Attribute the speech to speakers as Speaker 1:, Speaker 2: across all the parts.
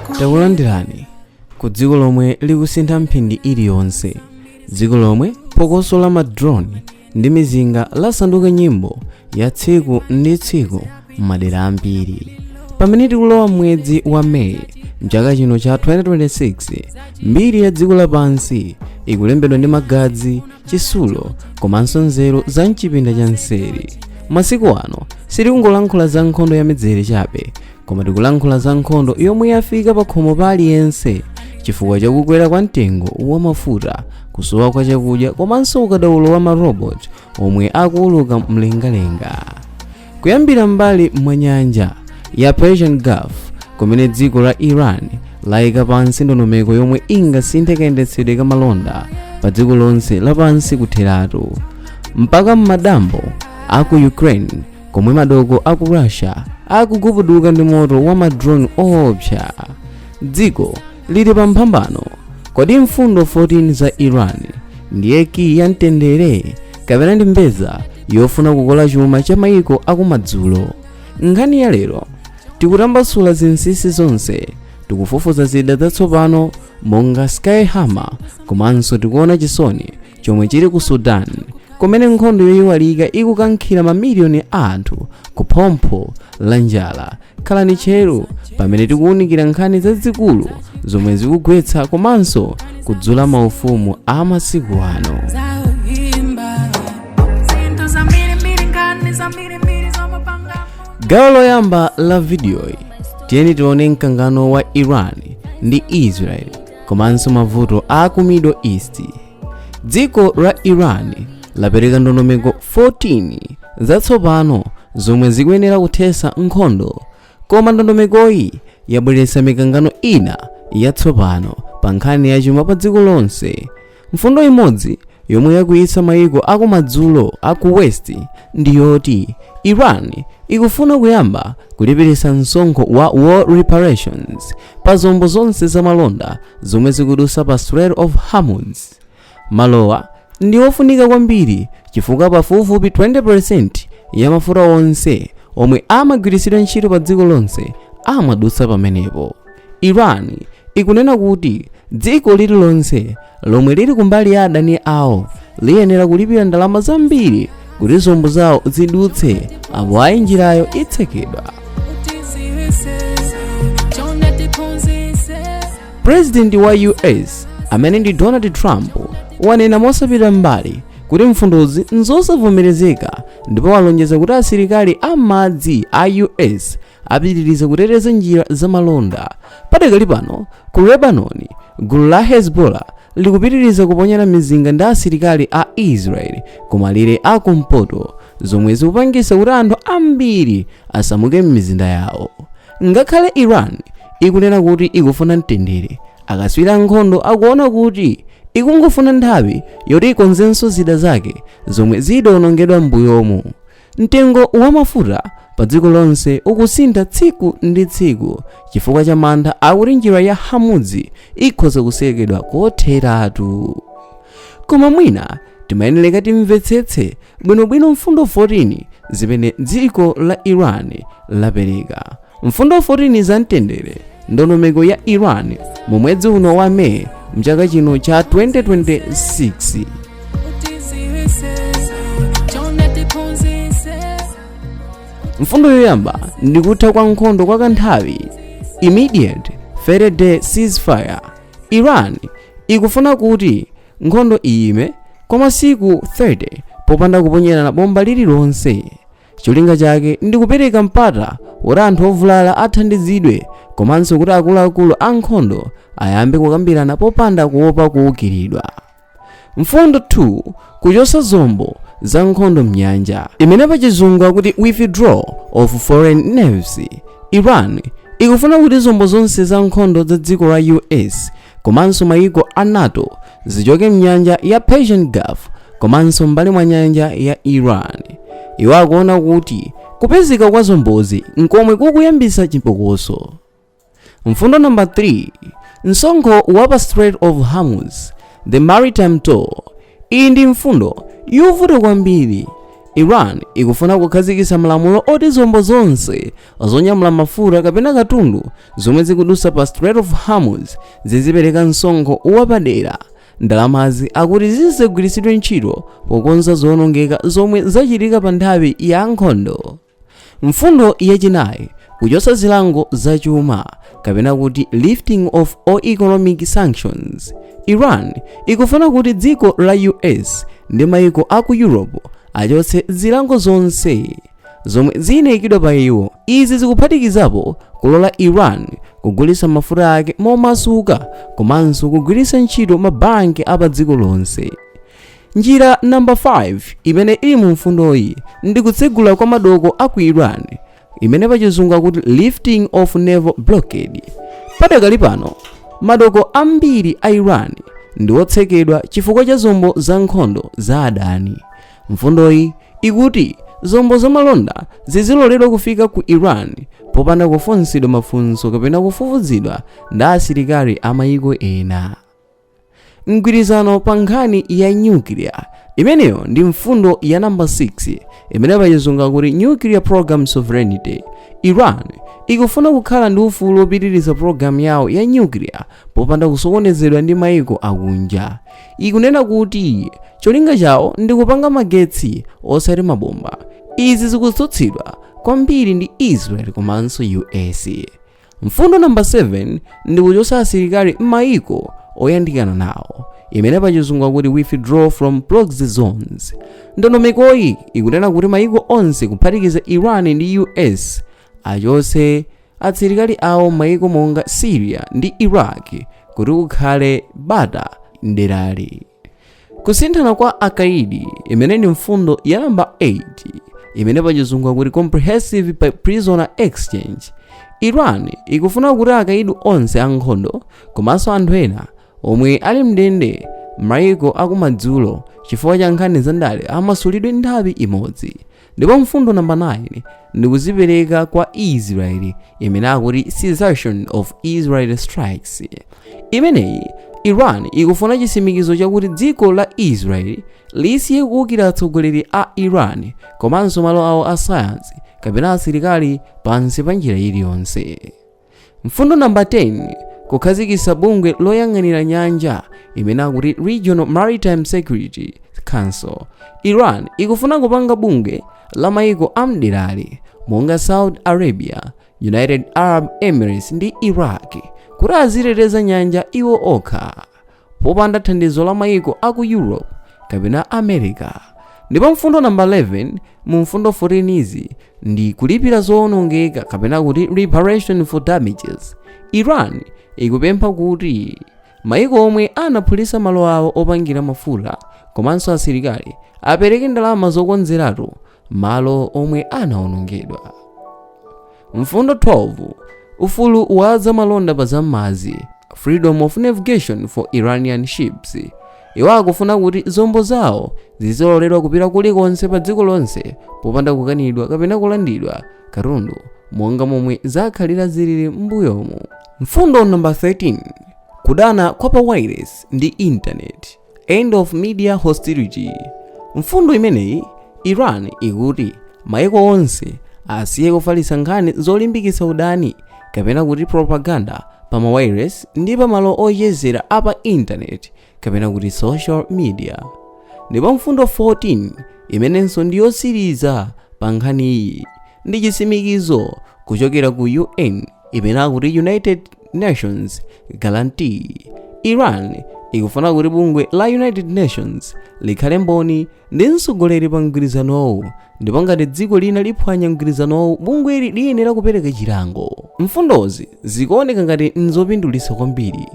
Speaker 1: Takulandirani ku dziko lomwe likusintha mphindi iliyonse, dziko lomwe phokoso la madroni ndi mizinga lasanduka nyimbo ya tsiku ndi tsiku m'madera ambiri. Pamene tikulowa mwezi wa Meyi mchaka chino cha 2026, mbiri ya dziko lapansi ikulembedwa ndi magazi, chisulo komanso nzeru za mchipinda cha nseri. Masiku ano sitikungolankhula za nkhondo ya mizere chabe, koma tikulankhula za nkhondo yomwe yafika pa khomo pa aliyense chifukwa cha kukwera kwa mtengo wa mafuta, kusowa kwa chakudya komanso ukadaulo wa marobot omwe akuuluka mlengalenga. Kuyambira mbali mwa nyanja ya Persian Gulf, kumene dziko la Iran layika pansi ndondomeko yomwe ingasinthe kayendetsedwe ka malonda pa dziko lonse lapansi kutheratu, mpaka m'madambo aku Ukraine, komwe madoko aku Russia akugubuduka ndi moto wa madrone oopsa. Dziko lili pa mphambano. Kodi mfundo 14 za Iran ndiye ki ya mtendere kapena ndi mbeza yofuna kukola chuma cha mayiko akumadzulo? Nkhani ya lero tikutambasula zinsinsi zonse, tikufufuza zida zatsopano monga Skyhammer, komanso tikuona chisoni chomwe chili ku Sudan, kumene nkhondo yoyiwalika ikukankhira mamiliyoni a anthu ku phompho la njala. Khalani tcheru pamene tikuwunikira nkhani zazikulu zomwe zikugwetsa komanso kudzula maufumu a masiku ano. Gawo loyamba la videoyi tiyeni tione mkangano wa Iran ndi Israel komanso mavuto a ku Middle East. Dziko la Iran lapereka ndondomeko 14 zatsopano zomwe zikuyenera kuthesa nkhondo, koma ndondomekoyi yabweretsa mikangano ina yatsopano pa nkhani ya chuma pa dziko lonse. Mfundo imodzi yomwe yakuyitsa mayiko akumadzulo aku West ndi yoti Iran ikufuna kuyamba kulipiritsa msonkho wa war reparations pa zombo zonse za malonda zomwe zikudusa pa Strait of Hormuz. Malowa ndi ofunika kwambiri chifukwa pafupifupi 20% ya mafuta onse omwe amagwiritsidwa ntchito pa dziko lonse amadutsa pamenepo. Iran ikunena kuti dziko lililonse lomwe lili kumbali ya adani awo liyenera kulipira ndalama zambiri kuti zombo zawo zidutse apo ayi njirayo itsekedwa. President wa US amene ndi Donald Trump wanena mosapita mbali kuti mfundozi nzosavomerezeka, ndipo walonjeza kuti asilikali amadzi a US apitiriza kuteteza njira za malonda. Padakali pano ku Lebanon, gulu la Hezbollah likupitiriza kuponyera mizinga ndi asilikali a Israel kumalire akumpoto, zomwe zikupangisa kuti anthu ambiri asamuke m'mizinda yawo. Ngakhale Iran ikunena kuti ikufuna mtendere, akatswiri nkhondo akuona kuti ikungofuna nthawi yoti ikonzenso zida zake zomwe zidawonongedwa m'mbuyomu. Mtengo wa mafuta pa dziko lonse ukusintha tsiku ndi tsiku chifukwa cha mantha akuti njira ya Hormuz ikhoza kusekedwa kotheratu. Koma mwina timayenera timvetsetse bwinobwino mfundo 14 zimene dziko la Iran lapereka. Mfundo 14 za mtendere ndondomeko ya Iran mu mwezi uno wa Meyi mchaka chino cha 2026. Mfundo yoyamba ndi kutha kwa nkhondo kwa kanthawi, immediate 30-day ceasefire. Iran ikufuna kuti nkhondo iyime kwa masiku 30 popanda kuponyerana bomba lililonse. Cholinga chake ndi kupereka mpata woti anthu ovulala athandizidwe komanso kuti akuluakulu a nkhondo ayambe kukambirana popanda kuopa kuukiridwa. Mfundo 2 kuchosa zombo za nkhondo mnyanja, imene pachizungu akuti withdrawal of foreign navies. Iran ikufuna kuti zombo zonse za nkhondo za dziko la US komanso mayiko a NATO zichoke mnyanja ya Persian Gulf komanso mbali mwa nyanja ya Iran. Iwo akuona kuti kupezeka kwa zombozi nkomwe kukuyambisa chiphokoso. Mfundo number 3 msonkho wa pa Strait of Hormuz, the maritime toll. Iyi ndi mfundo yovuta kwambiri Iran ikufuna kukhazikitsa malamulo oti zombo zonse zonyamula mafuta kapena katundu zomwe zikudusa pa Strait of Hormuz zizipereka msonkho wapadera. Ndalamazi akuti zizigwiritsidwe ntchito pokonza zowonongeka zomwe zachitika pa nthawi ya nkhondo. Mfundo yachinayi, kuchotsa zilango zachuma kapena kuti lifting of all economic sanctions. Iran ikufuna kuti dziko la US ndi mayiko aku Europe achotse zilango zonse zomwe zinayikidwa pa iwo. Izi zikuphatikizapo kulola Iran kugulitsa mafuta ake momasuka komanso kugwiritsa ntchito mabanki apa dziko lonse. Njira number 5 imene ili mu mfundoyi ndi kutsegula kwa madoko aku Iran imene pachizungu akuti lifting of naval blockade. Padakali pano madoko ambiri a Iran ndi otsekedwa chifukwa cha zombo za nkhondo za adani. Mfundoyi ikuti zombo zamalonda ziziloledwa kufika ku Iran popanda kufunsidwa mafunso kapena kufufuzidwa ndi asilikali a mayiko ena. Mgwirizano pa nkhani ya nuclear. Imeneyo ndi mfundo ya number 6 imene pachizungu akuti nuclear program sovereignty. Iran ikufuna kukhala ndi ufulu wopitiriza program yawo ya nuclear popanda kusokonezedwa ndi mayiko akunja. Ikunena kuti cholinga chawo ndi kupanga magetsi osati mabomba. Izi zikutsutsidwa kwambiri ndi Israel komanso US. Mfundo number 7 ndi kuchotsa asilikali m'mayiko oyandikana nawo imene pachizungu akuti withdraw from proxy zones. Ndondomekoyi ikunena kuti mayiko onse kuphatikiza Iran ndi US achotse asilikali awo mayiko monga Syria ndi Iraq kuti kukhale bata nderali. Kusinthana kwa akaidi imene ndi mfundo ya number 8 imene pachizungu akuti comprehensive prisoner exchange. Iran ikufuna kuti akaidi onse ankhondo komanso anthu ena omwe ali mndende mayiko akumadzulo chifukwa cha nkhani za ndale amasulidwe nthawi imodzi. Ndipo mfundo number 9 ndi kuzipereka kwa Israel imene akuti cessation of Israel strikes. Imeneyi Iran ikufuna chitsimikizo chakuti dziko la Israel lisiye kuwukira atsogoleri a Iran komanso malo awo a sayansi kapena asilikali pansi pa njira iliyonse. Mfundo number 10 kukhazikitsa bungwe loyang'anira nyanja imene akuti Regional Maritime Security Council. Iran ikufuna kupanga bungwe la mayiko amderali monga Saudi Arabia, United Arab Emirates ndi Iraq kuti aziteteza nyanja iwo okha popanda thandizo la mayiko aku Europe kapena America. Ndipo mfundo number 11 mu mfundo 14 izi ndi kulipira zowonongeka kapena kuti reparation for damages. Iran ikupempha kuti mayiko omwe anaphulitsa malo awo opangira mafuta komanso asilikali apereke ndalama zokonzeratu malo omwe anawonongedwa. Mfundo 12 ufulu wa zamalonda pa zam'madzi, freedom of navigation for Iranian ships. Iwo akufuna kuti zombo zawo ziziloledwa kupita kulikonse pa dziko lonse popanda kukanidwa kapena kulandidwa katundu monga momwe zakhalira zilili m'mbuyomu. Mfundo number 13 kudana kwa pa wireless ndi internet, end of media hostility. Mfundo imeneyi Iran ikuti mayiko onse asiye kufalitsa nkhani zolimbikitsa udani kapena kuti propaganda pa ma wireless ndi pa malo oyezera apa internet kapena kuti social media. Ndipo mfundo 14 imenenso ndi yosiriza pa nkhani iyi ndi chitsimikizo kuchokera ku UN imene akuti United Nations Guarantee. Iran ikufuna kuti bungwe la United Nations likhale mboni ndi mtsogoleri pa mgwirizanowu, ndipo ngati dziko lina liphwanya mgwirizanowu bungweli liyenera kupereka chilango. Mfundozi zikuoneka ngati nzopindulitsa kwambiri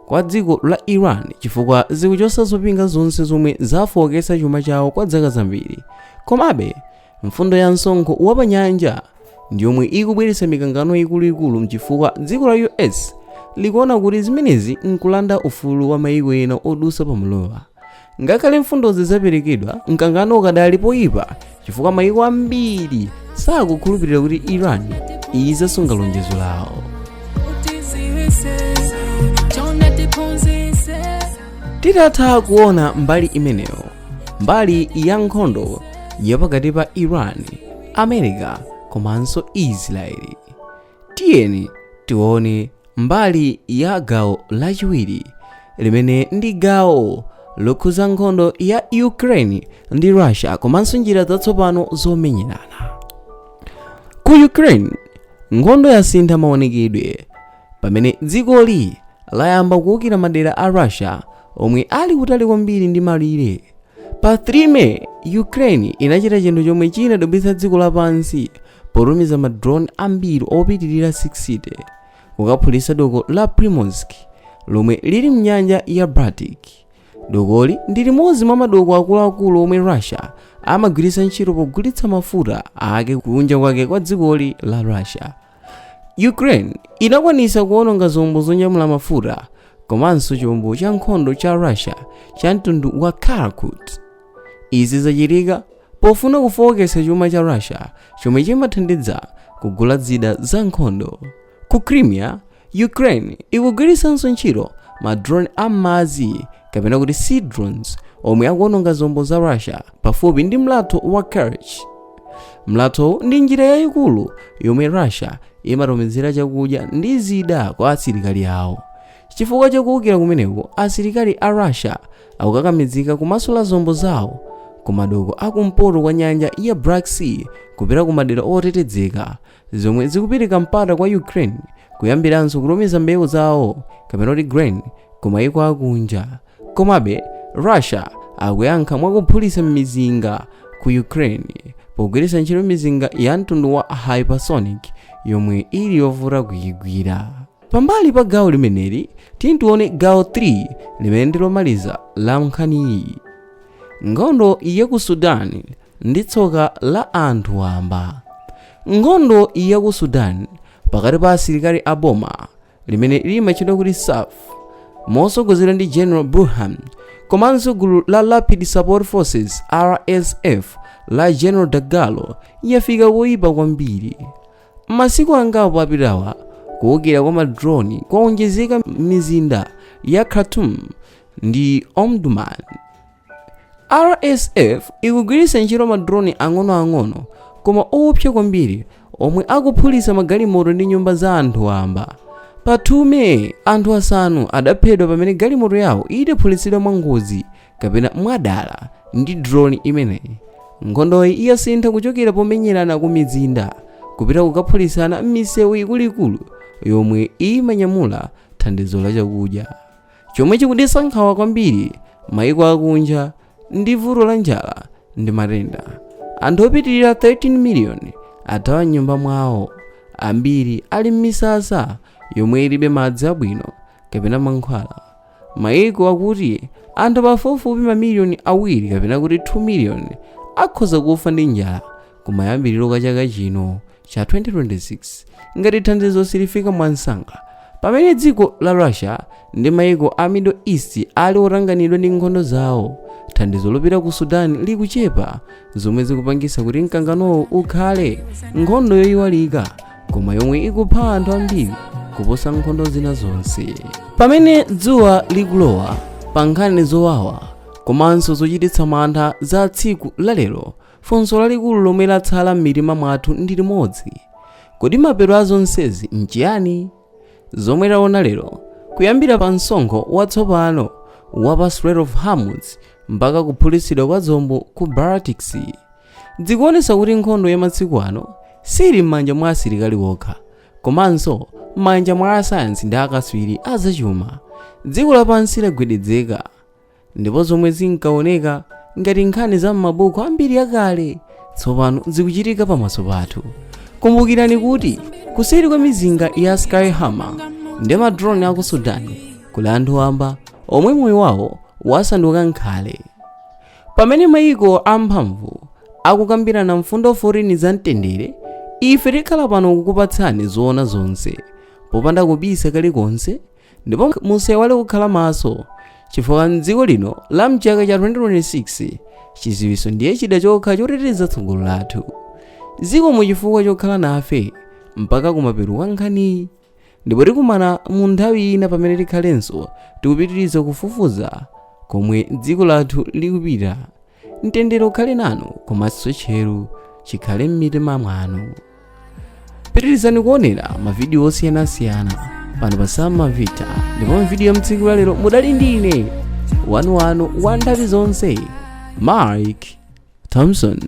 Speaker 1: kwa dziko la Iran chifukwa zikuchotsa zopinga zonse zomwe zafowoketsa chuma chawo kwa zaka zambiri. Komabe mfundo ya msonkho wapanyanja ndi yomwe ikubweretsa mikangano ikuluikulu mchifukwa dziko la US likuona kuti zimenezi nkulanda ufulu wa mayiko ena odusa pamalowa. Ngakhale mfundozi zaperekedwa, mkangano ukadali poyipa chifukwa mayiko ambiri sakukhulupirira kuti Iran izasunga lonjezo lawo. Titatha kuona mbali imeneyo, mbali ya nkhondo yapakati pa Iran, America komanso Israeli. Tiyeni tione mbali ya gawo lachiwiri limene ndi gawo lokhuza nkhondo ya Ukraine ndi Russia komanso njira zatsopano zomenyerana. Ku Ukraine, nkhondo yasintha maonekedwe pamene dzikoli layamba kuwukira madera a Russia omwe ali kutali kwambiri ndi malire. Pa 3 May, Ukraine inachita chinthu chomwe chinadabwitsa dziko lapansi potumiza madrone ambiri opitirira 60 kukaphulitsa doko la Primorsk lomwe lili mnyanja ya Baltic. Dokoli ndi limodzi mwa madoko akuluakulu omwe Russia amagwiritsa ntchito pogulitsa mafuta ake kunja kwake kwa dzikoli la Russia. Ukraine inakwanisa kuwononga zombo zonyamula mafuta komanso chombo cha nkhondo cha Russia cha mtundu wa Karakut. Izi zachitika pofuna kufowoketsa chuma cha Russia chomwe chimathandiza kugula zida za nkhondo. Ku Crimea, Ukraine ikugwiritsanso ntchito madrone am'madzi kapena kuti sea drones omwe akuwononga zombo za Russia pafupi ndi mlatho wa Kerch. Mlatho ndi njira yayikulu yomwe Russia imatumizira chakudya ndi zida kwa asilikali awo. Chifukwa chakuwukira kumeneko, asilikali a Russia akukakamizika kumasula zombo zawo ku madoko akumpoto kwa nyanja ya Black Sea kupita ku madera otetezeka zomwe zikupereka mpata kwa Ukraine kuyambiranso kutumiza mbewu zawo kapena kuti grain ku mayiko akunja. Komabe Russia akuyankha mwakuphulitsa mizinga ku Ukraine pogwiritsa ntchito mizinga ya mtundu wa hypersonic yomwe ili yovuta kuyigwira. Pambali pa gawo limeneli tione gawo 3 limene ndilomaliza la nkhaniyi. Nkhondo ya ku Sudan ndi tsoka la anthu wamba. Nkhondo ya ku Sudan pakati pa asilikali a boma limene limatchedwa kuti SAF motsogozedwa ndi General Burhan komanso gulu la Rapid Support Forces RSF la General Dagalo yafika woyipa kwambiri. Masiku angapo apitawa kuwukira kwa madroni kwaonjezeka mizinda ya Khartoum ndi Omdurman. RSF ikugwiritsa ntchito madroni ang'onoang'ono koma opsa kwambiri omwe akuphulitsa magalimoto ndi nyumba za anthu wamba. Pa 2 May, anthu 5 adaphedwa pamene galimoto yawo idaphulitsidwa mwangozi kapena mwadala ndi drone imeneyi. Nkhondoyi iyasintha kuchokera pomenyerana ku mizinda kupita kukaphulitsana m'misewu ikuluikulu yomwe imanyamula thandizo la chakudya, chomwe chikudetsa nkhawa kwambiri mayiko akunja ndi vuto la njala ndi matenda. Anthu opitirira 13 miliyoni athawa nyumba mwawo, ambiri ali m'misasa yomwe ilibe madzi abwino kapena mankhwala. Mayiko akuti anthu pafupifupi mamiliyoni 2 kapena kuti 2 miliyoni akhoza kufa ndi njala kumayambiriro kwa chaka chino cha 2026 ngati thandizo silifika mwansanga. Pamene dziko la Russia ndi mayiko a Middle East ali otanganidwa ndi nkhondo zawo, thandizo lopita ku Sudan likuchepa, zomwe zikupangisa kuti mkanganowo ukhale nkhondo yoyiwalika koma yomwe ikupha anthu ambiri kuposa nkhondo zina zonse. Pamene dzuwa likulowa pa nkhani zowawa komanso zochititsa mantha za tsiku lalero, funso lalikulu lomwe latsala m'mitima mwathu ndi limodzi: kodi mapeto a zonsezi nchiyani? Zomwe taona lero, kuyambira pa msonkho watsopano wa pa Strait of Hormuz mpaka kuphulitsidwa kwa zombo ku Baltic Sea, zikuonesa kuti nkhondo ya masiku ano sili m'manja mwa asilikali okha komanso m'manja mwa asayansi ndi akatswiri azachuma. Dziko lapansi lagwedezeka ndipo zomwe zinkaoneka ngati nkhani za m'mabuku ambiri akale tsopano zikuchitika pamaso pathu. Kumbukirani kuti kuseri kwa mizinga ya Skyhammer ndi madrone aku Sudan kuli anthu wamba omwe moyo wawo wasanduka nkhale. Pamene mayiko amphamvu akukambirana mfundo foreign za mtendere, ife tikhala pano kukupatsani zoona zonse popanda kubisa kalikonse, ndipo musaiwale kukhala maso chifukwa m'dziko lino la mchaka cha 2026 chiziwiso ndiye chida chokha choteteza tsogolo lathu. Zikomo chifukwa chokhala nafe mpaka kumapeto kwa nkhaniyi, ndipo tikumana mu nthawi ina pamene tikhalenso tikupitiriza kufufuza komwe dziko lathu likupita. mtendere ukhale nanu komanso tcheru chikhale m'mitima mwanu. Pitirizani kuonera mavidiyo osiyanasiyana pano pa Sam Mavita, ndipo mvidiyo mtsiku la lero mudali ndine wanu wa nthawi zonse Mike Thompson.